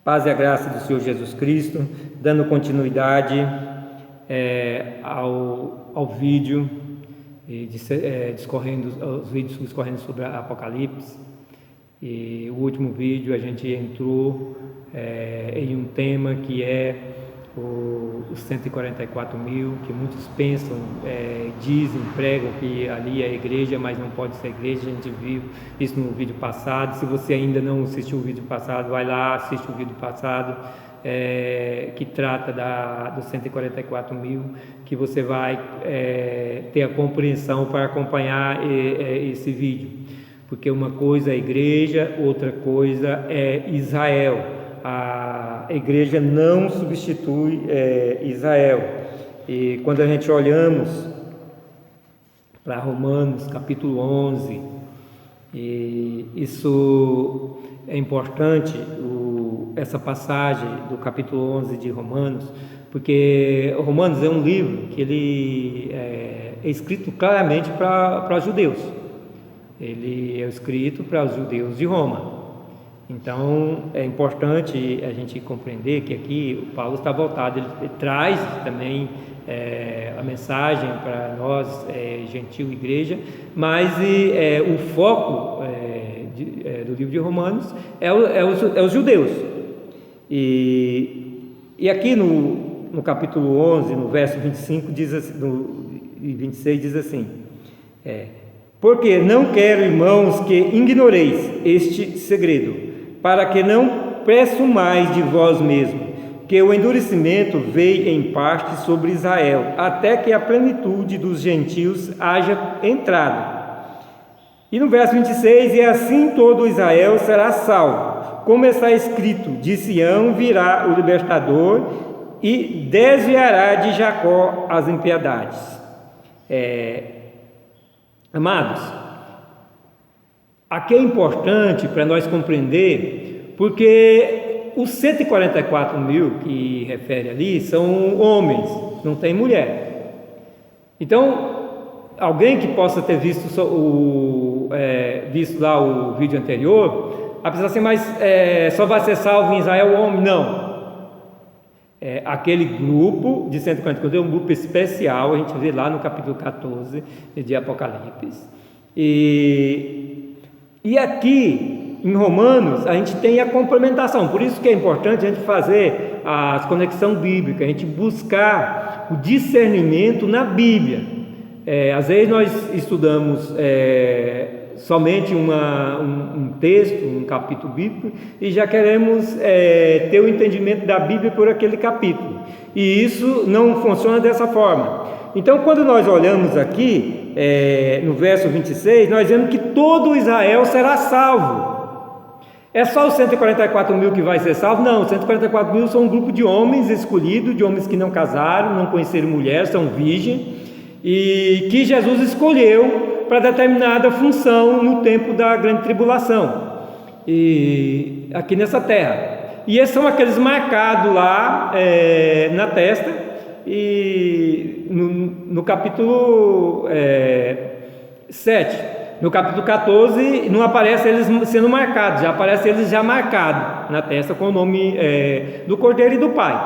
Paz e a graça do Senhor Jesus Cristo, dando continuidade ao vídeo, os vídeos discorrendo sobre Apocalipse. E o último vídeo a gente entrou em um tema que é os 144 mil, que muitos pensam, dizem, pregam que ali é a igreja, mas não pode ser a igreja. A gente viu isso no vídeo passado. Se você ainda não assistiu o vídeo passado, vai lá, assiste o vídeo passado, que trata dos 144 mil, que você vai ter a compreensão para acompanhar esse vídeo, porque uma coisa é a igreja, outra coisa é Israel. A igreja não substitui Israel. E quando a gente olhamos para Romanos capítulo 11, e isso é importante, essa passagem do capítulo 11 de Romanos, porque Romanos é um livro que ele é escrito claramente para judeus. Ele é escrito para os judeus de Roma. Então é importante a gente compreender que aqui o Paulo está voltado, ele traz também a mensagem para nós, gentil igreja, mas o foco do livro de Romanos é os judeus. E aqui no capítulo 11, no verso 25 e 26 diz assim: porque não quero, irmãos, que ignoreis este segredo, para que não presumais de vós mesmos, que o endurecimento veio em parte sobre Israel, até que a plenitude dos gentios haja entrado. E no verso 26, e assim todo Israel será salvo, como está escrito: de Sião virá o libertador, e desviará de Jacó as impiedades. Amados, aqui é importante para nós compreender, porque os 144 mil que refere ali são homens, não tem mulher. Então, alguém que possa ter visto lá o vídeo anterior, apesar de assim, mas só vai ser salvo em Israel o homem? Não. Aquele grupo de 144 é um grupo especial, a gente vê lá no capítulo 14 de Apocalipse. E aqui em Romanos a gente tem a complementação, por isso que é importante a gente fazer a conexão bíblica, a gente buscar o discernimento na Bíblia. Às vezes nós estudamos somente um texto, um capítulo bíblico, e já queremos ter o entendimento da Bíblia por aquele capítulo, e isso não funciona dessa forma. Então, quando nós olhamos aqui no verso 26, nós vemos que todo Israel será salvo. É só os 144 mil que vai ser salvo? Não, 144 mil são um grupo de homens escolhidos, de homens que não casaram, não conheceram mulher, são virgens, e que Jesus escolheu para determinada função no tempo da grande tribulação, e aqui nessa terra. E esses são aqueles marcados lá na testa, e no capítulo 7. No capítulo 14 não aparece eles sendo marcados, já aparece eles já marcados na testa com o nome do Cordeiro e do Pai.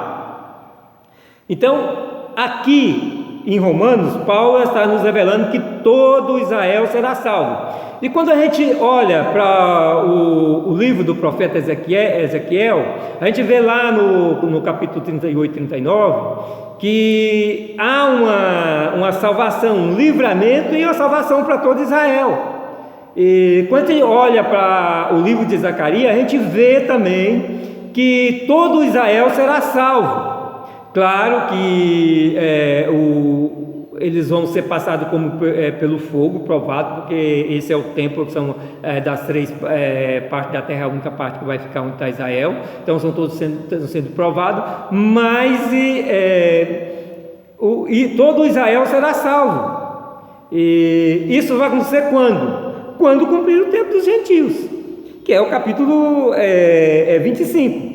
Então, aqui em Romanos, Paulo está nos revelando que todo Israel será salvo. E quando a gente olha para o livro do profeta Ezequiel, a gente vê lá no capítulo 38 e 39 que há uma salvação, um livramento e uma salvação para todo Israel. E quando a gente olha para o livro de Zacarias, a gente vê também que todo Israel será salvo. Claro que eles vão ser passados pelo fogo, provado, porque esse é o tempo que são das três partes da terra, a única parte que vai ficar onde está Israel. Então são todos sendo provados, mas todo Israel será salvo. E isso vai acontecer quando? Quando cumprir o tempo dos gentios, que é o capítulo 25.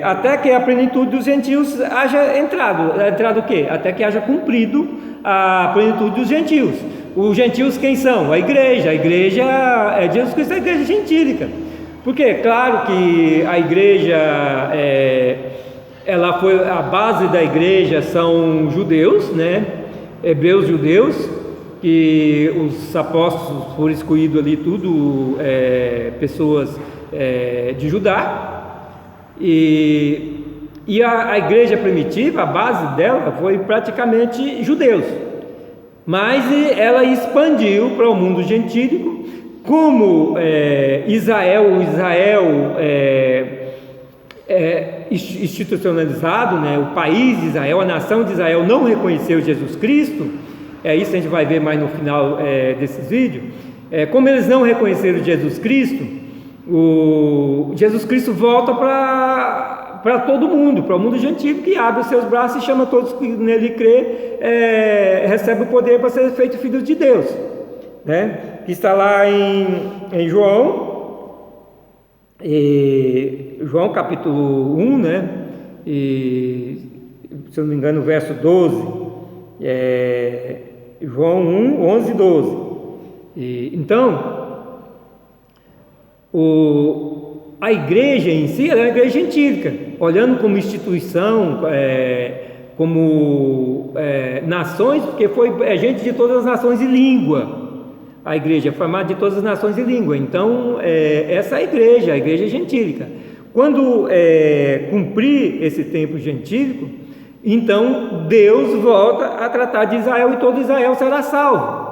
Até que a plenitude dos gentios haja entrado o quê? Até que haja cumprido a plenitude dos gentios. Os gentios quem são? A igreja é Jesus Cristo, é a igreja gentílica. Porque é claro que a igreja, ela foi, a base da igreja são judeus, né? Hebreus judeus, que os apóstolos foram escolhidos ali tudo pessoas de Judá, e a igreja primitiva, a base dela foi praticamente judeus, mas ela expandiu para o mundo gentílico, como Israel institucionalizado, né? O país de Israel, a nação de Israel não reconheceu Jesus Cristo. Isso a gente vai ver mais no final desses vídeos. Como eles não reconheceram Jesus Cristo, Jesus Cristo volta para todo mundo, para o mundo gentil, que abre os seus braços e chama todos que nele crê, recebe o poder para ser feito filho de Deus, né? Que está lá em João capítulo 1, né? E, se eu não me engano, verso 12, João 1, 11 e 12. Então, a igreja em si, ela é uma igreja gentílica, olhando como instituição, como nações, porque foi gente de todas as nações e língua. A igreja é formada de todas as nações e língua. Então, essa é a igreja gentílica. Quando cumprir esse tempo gentílico, então Deus volta a tratar de Israel e todo Israel será salvo.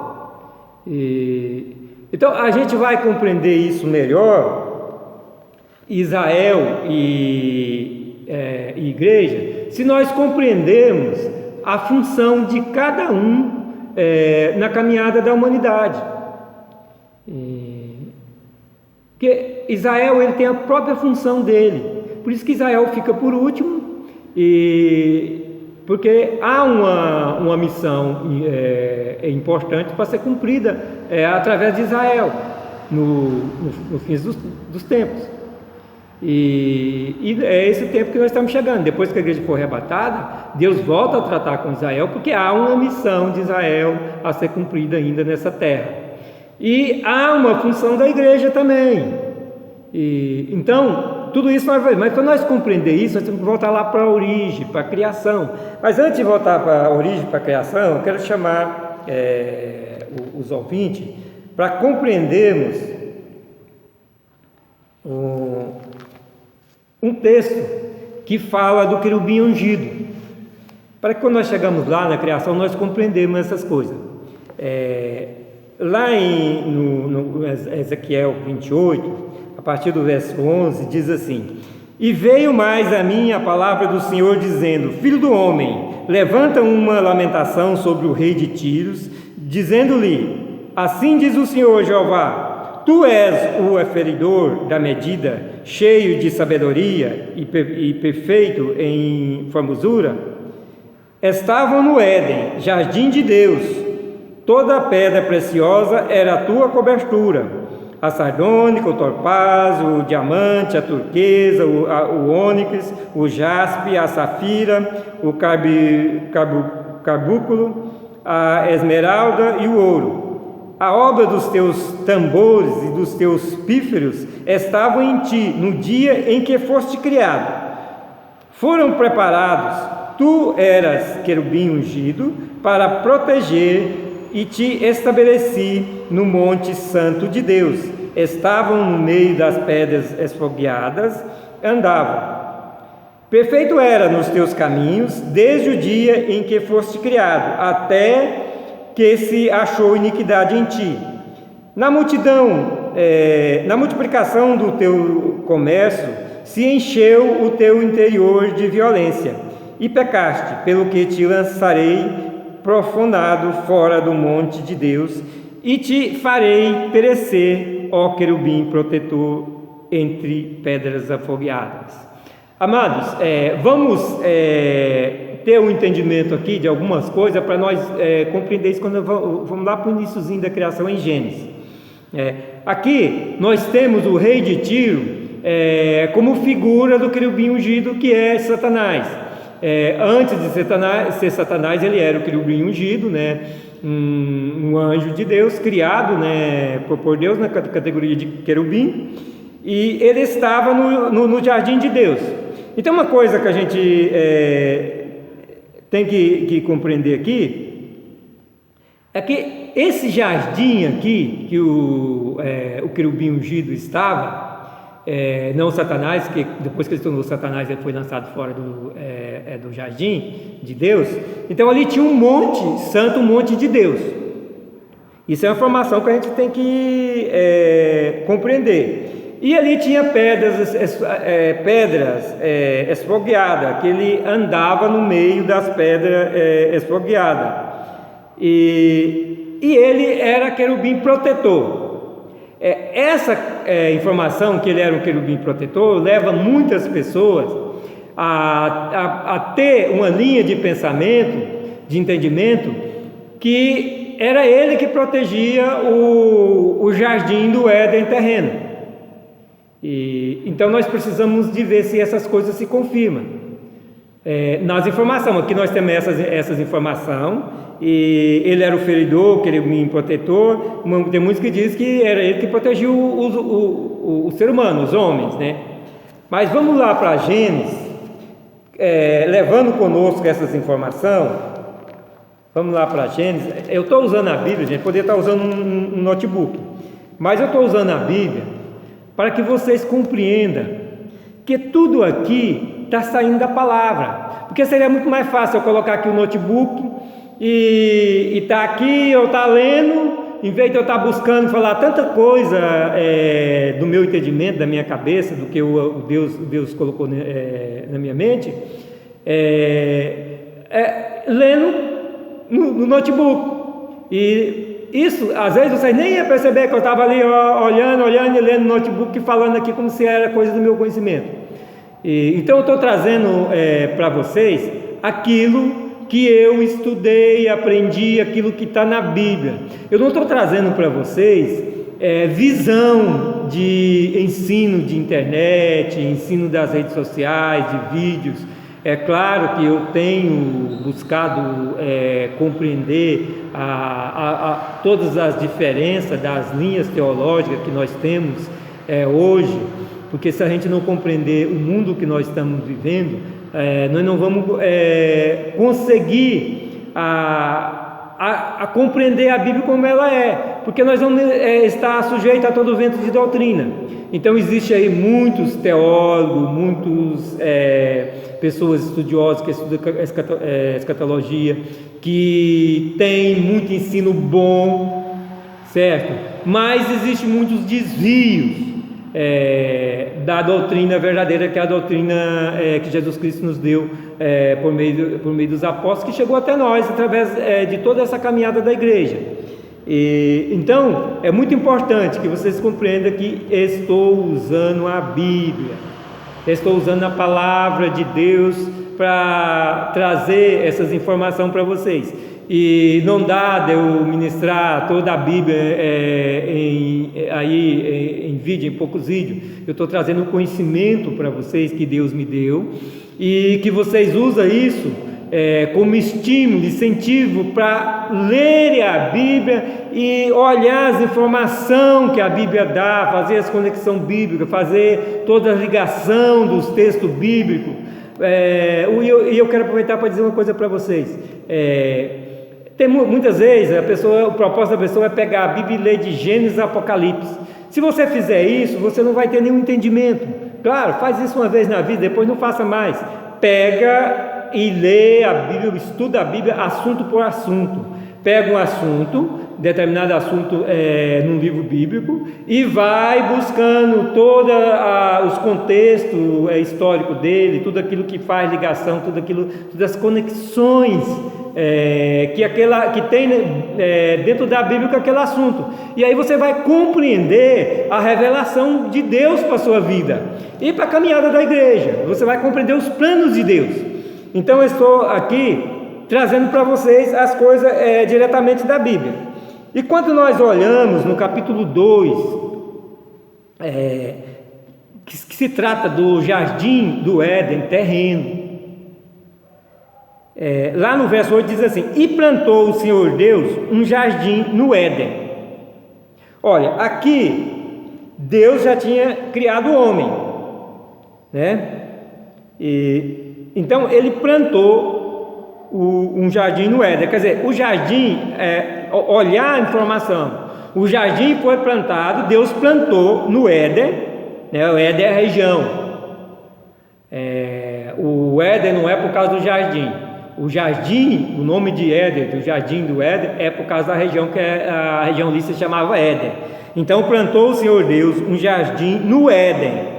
Então, a gente vai compreender isso melhor, Israel e igreja, se nós compreendermos a função de cada um na caminhada da humanidade. Porque Israel, ele tem a própria função dele, por isso que Israel fica por último, porque há uma missão importante para ser cumprida através de Israel no fim dos tempos, e é esse tempo que nós estamos chegando. Depois que a igreja for arrebatada, Deus volta a tratar com Israel, porque há uma missão de Israel a ser cumprida ainda nessa terra. E há uma função da igreja também. Então, tudo isso nós vamos ver. Mas para nós compreender isso, nós temos que voltar lá para a origem, para a criação. Mas antes de voltar para a origem, para a criação, eu quero chamar os ouvintes para compreendermos um texto que fala do querubim ungido. Para que quando nós chegamos lá na criação, nós compreendemos essas coisas. Lá no Ezequiel 28, a partir do verso 11, diz assim: E veio mais a mim a palavra do Senhor, dizendo: Filho do homem, levanta uma lamentação sobre o rei de Tiro, dizendo-lhe: Assim diz o Senhor Jeová: Tu és o aferidor da medida, cheio de sabedoria e perfeito em formosura. Estavam no Éden, jardim de Deus. Toda a pedra preciosa era a tua cobertura: a sardônica, o topázio, o diamante, a turquesa, o ônix, o jaspe, a safira, o carbúnculo, a esmeralda e o ouro. A obra dos teus tambores e dos teus píferos estavam em ti no dia em que foste criado. Foram preparados. Tu eras querubim ungido para proteger, e te estabeleci no monte santo de Deus. Estavam no meio das pedras esfogueadas, andavam. Perfeito era nos teus caminhos, desde o dia em que foste criado, até que se achou iniquidade em ti. Na multiplicação do teu comércio, se encheu o teu interior de violência, e pecaste, pelo que te lançarei profanado fora do monte de Deus, e te farei perecer, ó querubim protetor, entre pedras afogueadas. Amados, vamos ter um entendimento aqui de algumas coisas para nós compreender isso quando vamos lá para o iniciozinho da criação em Gênesis. Aqui nós temos o rei de Tiro como figura do querubim ungido, que é Satanás. Antes de ser Satanás, ele era o querubim ungido, né? Um anjo de Deus, criado, né, por Deus na categoria de querubim, e ele estava no jardim de Deus. Então, uma coisa que a gente tem que compreender aqui é que esse jardim aqui, que o querubim ungido estava, não Satanás, que depois que ele se tornou Satanás, ele foi lançado fora do jardim de Deus. Então ali tinha um monte santo, um monte de Deus. Isso é uma informação que a gente tem que compreender. E ali tinha pedras esfogueadas, que ele andava no meio das pedras esfogueadas. E ele era querubim protetor. Essa informação que ele era um querubim protetor leva muitas pessoas a ter uma linha de pensamento, de entendimento, que era ele que protegia o jardim do Éden terreno. Então nós precisamos de ver se essas coisas se confirmam nas informações. Aqui nós temos essas informações. E ele era o feridor, querubim protetor. Tem muitos que dizem que era ele que protegia o ser humano, os homens, né? Mas vamos lá para Gênesis, levando conosco essas informações. Vamos lá para Gênesis. Eu estou usando a Bíblia, gente, poderia estar usando um notebook, mas eu estou usando a Bíblia para que vocês compreendam que tudo aqui está saindo da palavra, porque seria muito mais fácil eu colocar aqui o notebook e tá aqui, eu tá lendo, em vez de eu estar buscando falar tanta coisa do meu entendimento, da minha cabeça, do que Deus colocou na minha mente, lendo no notebook. E isso, às vezes vocês nem iam perceber que eu estava ali olhando e lendo no notebook e falando aqui como se era coisa do meu conhecimento. Então eu estou trazendo para vocês aquilo que eu estudei, aprendi, aquilo que está na Bíblia. Eu não estou trazendo para vocês visão de ensino de internet, ensino das redes sociais, de vídeos. É claro que eu tenho buscado compreender todas as diferenças das linhas teológicas que nós temos hoje, porque se a gente não compreender o mundo que nós estamos vivendo, nós não vamos conseguir a compreender a Bíblia como ela é, porque nós vamos estar sujeitos a todo vento de doutrina. Então existe aí muitos teólogos, muitas pessoas estudiosas que estudam escatologia, que tem muito ensino bom, certo? Mas existe muitos desvios da doutrina verdadeira, que é a doutrina que Jesus Cristo nos deu por meio dos apóstolos, que chegou até nós através de toda essa caminhada da igreja. Então é muito importante que vocês compreendam que estou usando a Bíblia, estou usando a palavra de Deus para trazer essas informações para vocês. E não dá de eu ministrar toda a Bíblia em vídeo, em poucos vídeos. Eu estou trazendo um conhecimento para vocês que Deus me deu, e que vocês usam isso como estímulo, incentivo para lerem a Bíblia e olhar as informações que a Bíblia dá, fazer as conexões bíblicas, fazer toda a ligação dos textos bíblicos. E eu quero aproveitar para dizer uma coisa para vocês. Muitas vezes o propósito da pessoa é pegar a Bíblia e ler de Gênesis a Apocalipse. Se você fizer isso, você não vai ter nenhum entendimento. Claro, faz isso uma vez na vida, depois não faça mais. Pega e lê a Bíblia, estuda a Bíblia assunto por assunto. Pega um assunto, determinado assunto num livro bíblico, e vai buscando todos os contextos históricos dele, tudo aquilo que faz ligação, todas as conexões que tem dentro da Bíblia com aquele assunto. E aí você vai compreender a revelação de Deus para a sua vida e para a caminhada da igreja. Você vai compreender os planos de Deus. Então eu estou aqui trazendo para vocês as coisas diretamente da Bíblia. E quando nós olhamos no capítulo 2, que se trata do jardim do Éden terreno, lá no verso 8 diz assim: e plantou o Senhor Deus um jardim no Éden. Olha, aqui Deus já tinha criado o homem, né? Então ele plantou um jardim no Éden. Quer dizer, o jardim, olhar a informação, o jardim foi plantado, Deus plantou no Éden, né? O Éden é a região. O Éden não é por causa do jardim. O jardim, o nome de Éden, do jardim do Éden, é por causa da região que a região ali se chamava Éden. Então plantou o Senhor Deus um jardim no Éden,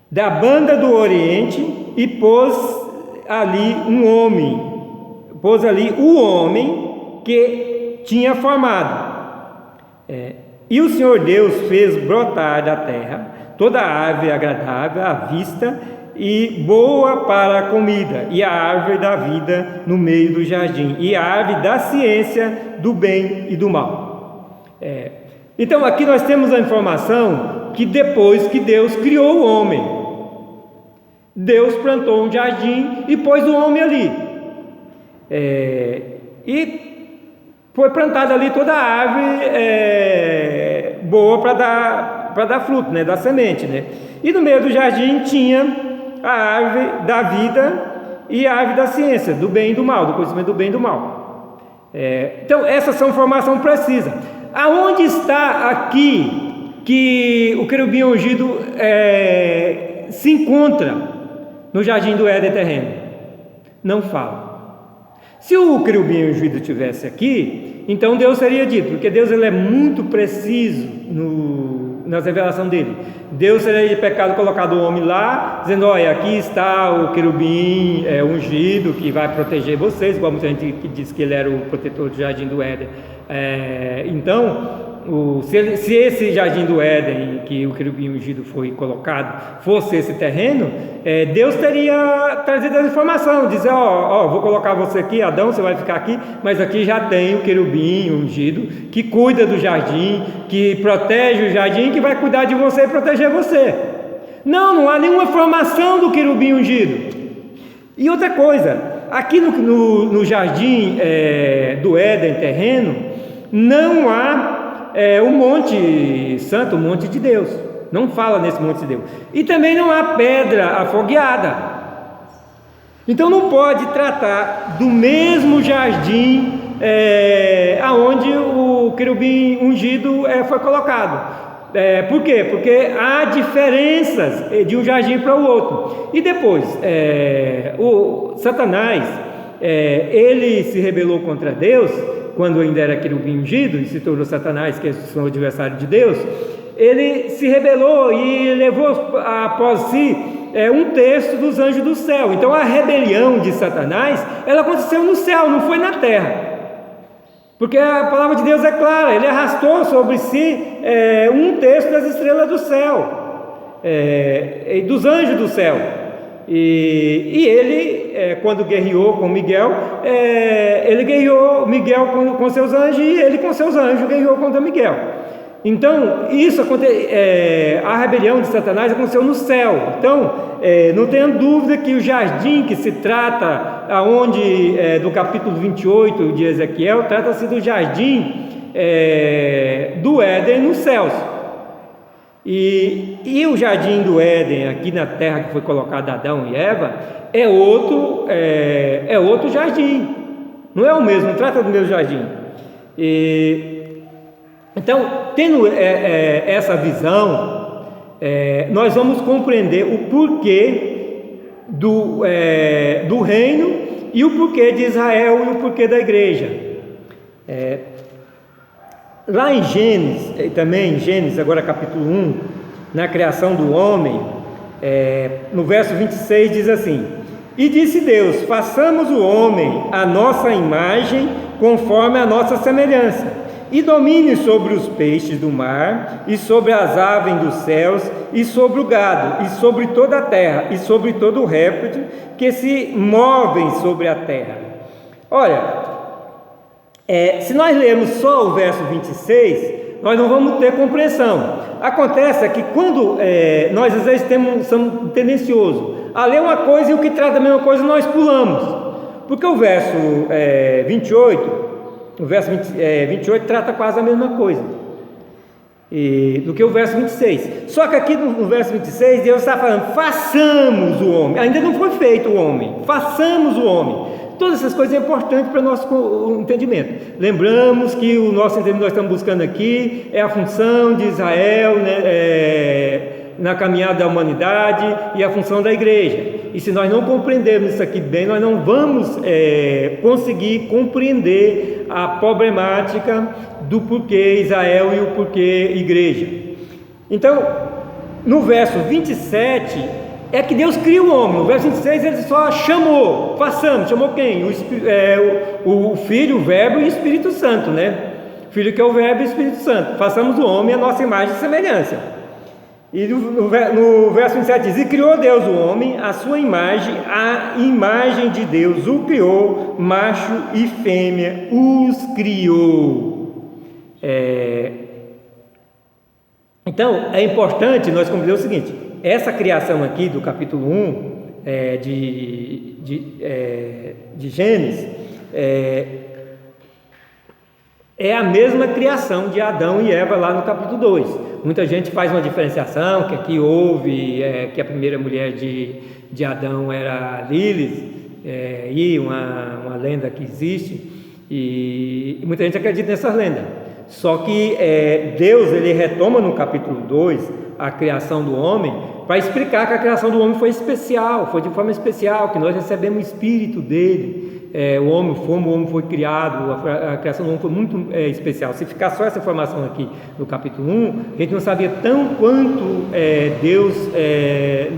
da banda do Oriente, e pôs ali o homem que tinha formado. E o Senhor Deus fez brotar da terra toda árvore agradável à vista e boa para a comida, e a árvore da vida no meio do jardim, e a árvore da ciência do bem e do mal. Então aqui nós temos a informação que depois que Deus criou o homem, Deus plantou um jardim e pôs o homem ali, e foi plantada ali toda a árvore boa para dar fruto, né, da semente, né? E no meio do jardim tinha a árvore da vida e a árvore da ciência, do bem e do mal, do conhecimento do bem e do mal. Então essas são informações precisas. Aonde está aqui que o querubim ungido se encontra no jardim do Éden terreno? Não fala. Se o querubim ungido estivesse aqui, então Deus teria dito, porque Deus ele é muito preciso na revelação dele. Deus teria de pecado colocado o homem lá, dizendo: olha, aqui está o querubim ungido que vai proteger vocês, igual muita gente que diz que ele era o protetor do jardim do Éden. Então, se esse jardim do Éden que o querubim ungido foi colocado fosse esse terreno, Deus teria trazido a informação, dizer: vou colocar você aqui, Adão, você vai ficar aqui, mas aqui já tem o querubim ungido que cuida do jardim, que protege o jardim, que vai cuidar de você e proteger você. Não há nenhuma informação do querubim ungido. E outra coisa, aqui no jardim do Éden terreno, não há o Monte Santo, o Monte de Deus. Não fala nesse Monte de Deus. E também não há pedra afogueada. Então não pode tratar do mesmo jardim aonde o querubim ungido foi colocado. Por quê? Porque há diferenças de um jardim para o outro. E depois, o Satanás, ele se rebelou contra Deus, quando ainda era querubim ungido, e se tornou Satanás, que é o adversário de Deus. Ele se rebelou e levou após si um terço dos anjos do céu. Então a rebelião de Satanás, ela aconteceu no céu, não foi na terra. Porque a palavra de Deus é clara, ele arrastou sobre si um terço das estrelas do céu, dos anjos do céu. E ele, quando guerreou com Miguel, ele guerreou Miguel com seus anjos, e ele com seus anjos guerreou contra Miguel. Então, a rebelião de Satanás aconteceu no céu. Então, não tenha dúvida que o jardim que se trata, do capítulo 28 de Ezequiel, trata-se do jardim do Éden nos céus. E o jardim do Éden, aqui na terra que foi colocado Adão e Eva, é outro jardim. Não é o mesmo, não trata do mesmo jardim. Então, tendo essa visão, nós vamos compreender o porquê do reino e o porquê de Israel e o porquê da igreja. Lá em Gênesis, também em Gênesis, agora capítulo 1, na criação do homem, no verso 26 diz assim: e disse Deus: façamos o homem à nossa imagem, conforme a nossa semelhança, e domine sobre os peixes do mar, e sobre as aves dos céus, e sobre o gado, e sobre toda a terra, e sobre todo o réptil que se movem sobre a terra. Olha, se nós lermos só o verso 26, nós não vamos ter compreensão. Acontece que quando nós às vezes somos tendenciosos a ler uma coisa e o que trata a mesma coisa nós pulamos, porque o verso 28 trata quase a mesma coisa. do que o verso 26. Só que aqui no verso 26, Deus está falando: façamos o homem. Ainda não foi feito o homem, façamos o homem. Todas essas coisas são importantes para o nosso entendimento. Lembramos que o nosso entendimento que nós estamos buscando aqui é a função de Israel, né, na caminhada da humanidade, e a função da igreja. E se nós não compreendermos isso aqui bem, nós não vamos conseguir compreender a problemática do porquê Israel e o porquê igreja. Então, no verso 27, é que Deus cria o homem. No verso 26 ele só chamou, façamos. Chamou quem? O Filho, o Verbo e o Espírito Santo, né? O Filho que é o Verbo e o Espírito Santo. Façamos o homem a nossa imagem e semelhança. E no verso 27 diz: e criou Deus o homem, a sua imagem, a imagem de Deus o criou, macho e fêmea os criou. Então, é importante nós compreender o seguinte: essa criação aqui do capítulo 1 de Gênesis é a mesma criação de Adão e Eva lá no capítulo 2. Muita gente faz uma diferenciação, que aqui houve, que a primeira mulher de Adão era Lilith, e uma lenda que existe, e muita gente acredita nessas lendas. Só que Deus ele retoma no capítulo 2 a criação do homem para explicar que a criação do homem foi especial, foi de forma especial, que nós recebemos o espírito dele. O homem foi criado, a criação do homem foi muito especial. Se ficar só essa informação aqui no capítulo 1, a gente não sabia tão quanto Deus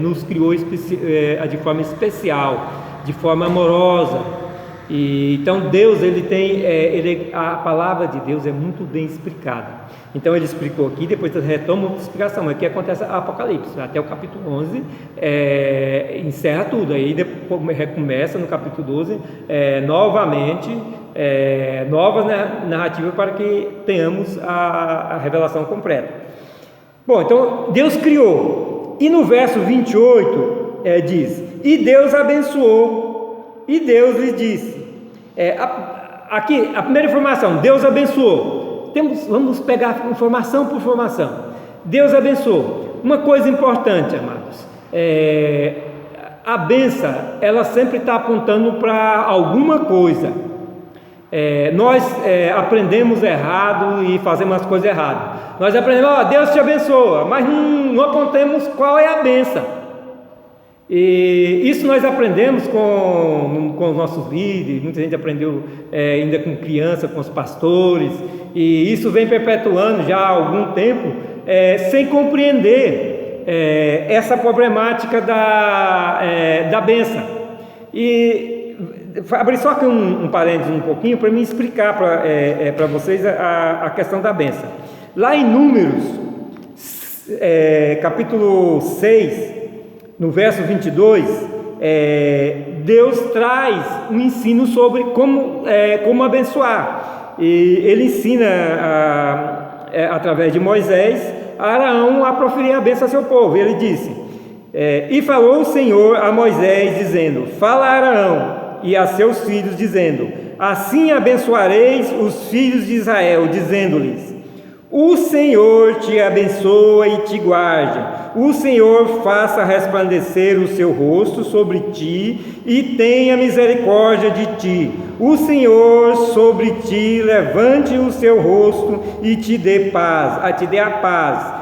nos criou de forma especial, de forma amorosa. Então Deus ele tem, a palavra de Deus é muito bem explicada. Então ele explicou aqui, depois retoma outra explicação. Aqui acontece a Apocalipse, até o capítulo 11 encerra tudo. Aí depois recomeça no capítulo 12 novamente, novas narrativas para que tenhamos a revelação completa. Bom, então Deus criou, e no verso 28 diz: e Deus abençoou, e Deus lhe disse. Aqui a primeira informação: Deus abençoou. Vamos pegar informação por informação. Deus abençoou. Uma coisa importante, amados, a bênção, ela sempre está apontando para alguma coisa. Nós aprendemos errado e fazemos as coisas erradas. Nós aprendemos: Deus te abençoa, mas não apontamos qual é a bênção. E isso nós aprendemos com os nossos líderes. Muita gente aprendeu ainda com criança, com os pastores, e isso vem perpetuando já há algum tempo, sem compreender essa problemática da bênção. E abri só aqui um parênteses um pouquinho para me explicar para vocês a questão da bênção. Lá em Números, capítulo 6, no verso 22, Deus traz um ensino sobre como abençoar. E ele ensina, através de Moisés, a Araão a proferir a bênção a seu povo. Ele disse: e falou o Senhor a Moisés, dizendo: fala a Araão e a seus filhos, dizendo: assim abençoareis os filhos de Israel, dizendo-lhes: o Senhor te abençoa e te guarde. O Senhor faça resplandecer o seu rosto sobre ti e tenha misericórdia de ti. O Senhor sobre ti levante o seu rosto e te dê a paz.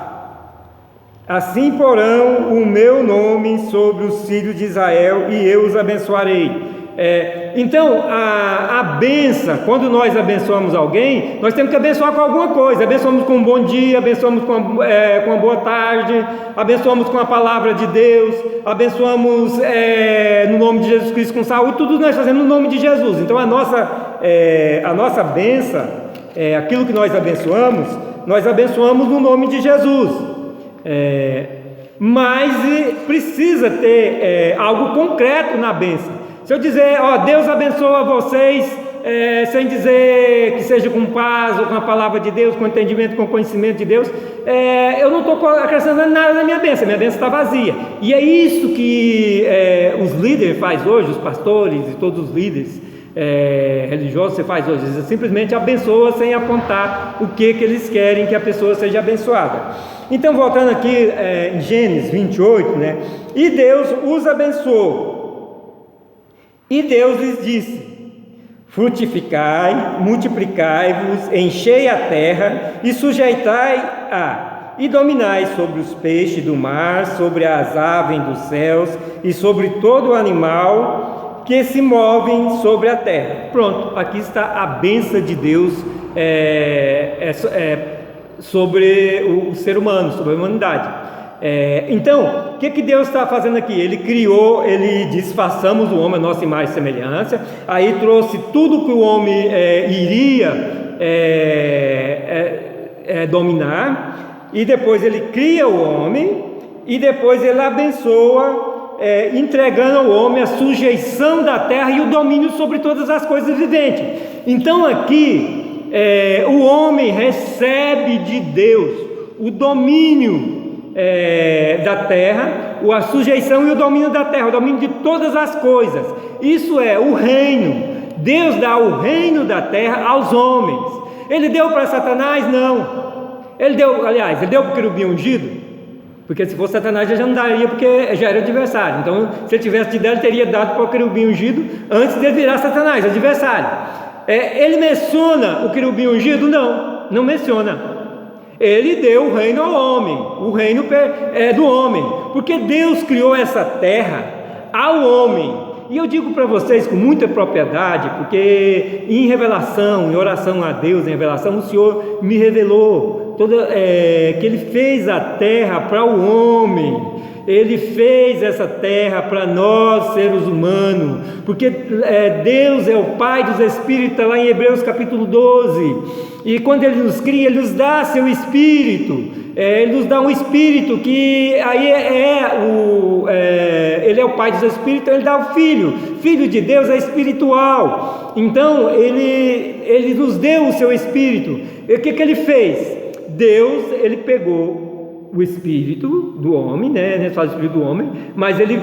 Assim porão o meu nome sobre os filhos de Israel e eu os abençoarei. Então, a bênção, quando nós abençoamos alguém, nós temos que abençoar com alguma coisa. Abençoamos com um bom dia, abençoamos com uma boa tarde, abençoamos com a palavra de Deus, abençoamos no nome de Jesus Cristo com saúde. Tudo nós fazemos no nome de Jesus. Então a nossa bênção, aquilo que nós abençoamos no nome de Jesus. Mas precisa ter algo concreto na bênção. Se eu dizer: Deus abençoa vocês, sem dizer que seja com paz, ou com a palavra de Deus, com entendimento, com conhecimento de Deus, eu não estou acrescentando nada na minha bênção está vazia. E é isso que os líderes fazem hoje, os pastores e todos os líderes religiosos você faz hoje, você simplesmente abençoa sem apontar o que eles querem que a pessoa seja abençoada. Então, voltando aqui em Gênesis 28, né? E Deus os abençoou, e Deus lhes disse: frutificai, multiplicai-vos, enchei a terra e sujeitai-a, e dominai sobre os peixes do mar, sobre as aves dos céus e sobre todo animal que se movem sobre a terra. Pronto, aqui está a bênção de Deus sobre o ser humano, sobre a humanidade. Então, o que Deus está fazendo aqui? Ele criou, ele disse: façamos o homem a nossa imagem e semelhança. Aí trouxe tudo que o homem iria dominar, e depois ele cria o homem, e depois ele abençoa, entregando ao homem a sujeição da terra e o domínio sobre todas as coisas viventes. Então aqui o homem recebe de Deus o domínio da terra, a sujeição e o domínio da terra, o domínio de todas as coisas. Isso é o reino. Deus dá o reino da terra aos homens. Ele deu para Satanás? Não. Ele deu para o querubim ungido? Porque se fosse Satanás já não daria, porque já era adversário. Então, se ele tivesse te dado, ele teria dado para o querubim ungido antes de ele virar Satanás, adversário. Ele menciona o querubim ungido? Não menciona. Ele deu o reino ao homem, o reino é do homem, porque Deus criou essa terra ao homem. E eu digo para vocês com muita propriedade, porque em revelação, em oração a Deus, em revelação, o Senhor me revelou que Ele fez a terra para o homem. Ele fez essa terra para nós, seres humanos, porque Deus é o Pai dos Espíritos, lá em Hebreus capítulo 12, e quando Ele nos cria, Ele nos dá seu Espírito, Ele nos dá um Espírito que aí Ele é o Pai dos Espíritos, Ele dá o Filho de Deus é espiritual, então Ele nos deu o seu Espírito. E o que Ele fez? Deus, Ele pegou o espírito do homem, né? Só o espírito do homem, mas ele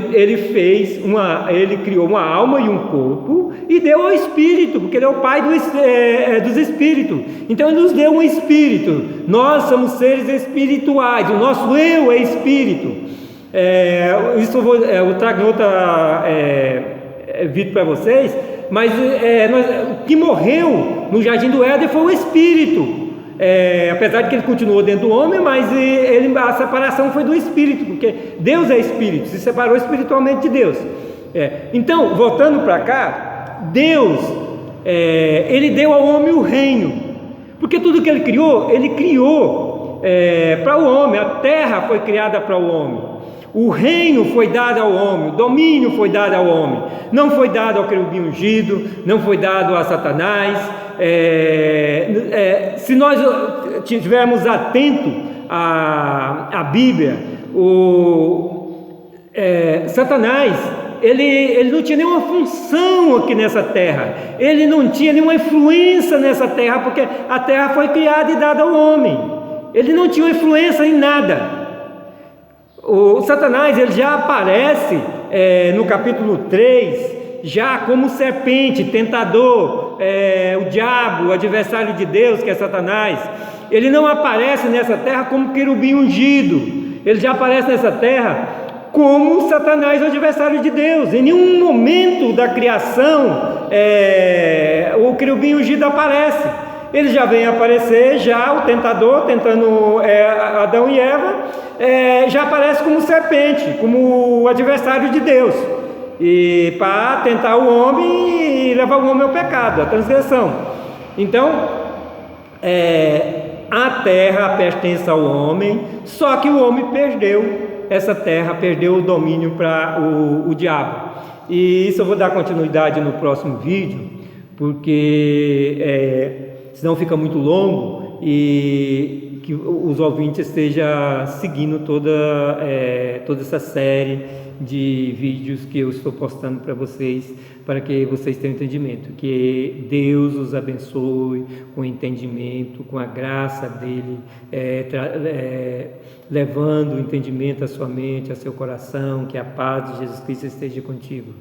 criou uma alma e um corpo e deu ao espírito, porque ele é o pai dos espíritos. Então ele nos deu um espírito. Nós somos seres espirituais, o nosso eu é espírito. Isso eu trago em outra vídeo para vocês, mas o que morreu no Jardim do Éden foi o espírito. Apesar de que ele continuou dentro do homem, mas a separação foi do espírito, porque Deus é espírito, se separou espiritualmente de Deus. Então, voltando para cá, Deus, ele deu ao homem o reino, porque tudo que ele criou para o homem. A terra foi criada para o homem, o reino foi dado ao homem, o domínio foi dado ao homem, não foi dado ao querubim ungido, não foi dado a Satanás. Se nós estivermos atentos à Bíblia, Satanás, ele não tinha nenhuma função aqui nessa terra, ele não tinha nenhuma influência nessa terra, porque a terra foi criada e dada ao homem, ele não tinha influência em nada. O Satanás, ele já aparece no capítulo 3, já como serpente, tentador, o diabo, o adversário de Deus, que é Satanás. Ele não aparece nessa terra como querubim ungido, ele já aparece nessa terra como Satanás, o adversário de Deus. Em nenhum momento da criação o querubim ungido aparece. Ele já vem aparecer, já o tentador tentando Adão e Eva, já aparece como serpente, como o adversário de Deus, e para tentar o homem e levar o homem ao pecado, à transgressão. Então a terra pertence ao homem, só que o homem perdeu essa terra, perdeu o domínio para o diabo. E isso eu vou dar continuidade no próximo vídeo, porque senão fica muito longo, e que os ouvintes estejam seguindo toda essa série de vídeos que eu estou postando para vocês, para que vocês tenham entendimento. Que Deus os abençoe com entendimento, com a graça dele, levando o entendimento à sua mente, ao seu coração. Que a paz de Jesus Cristo esteja contigo.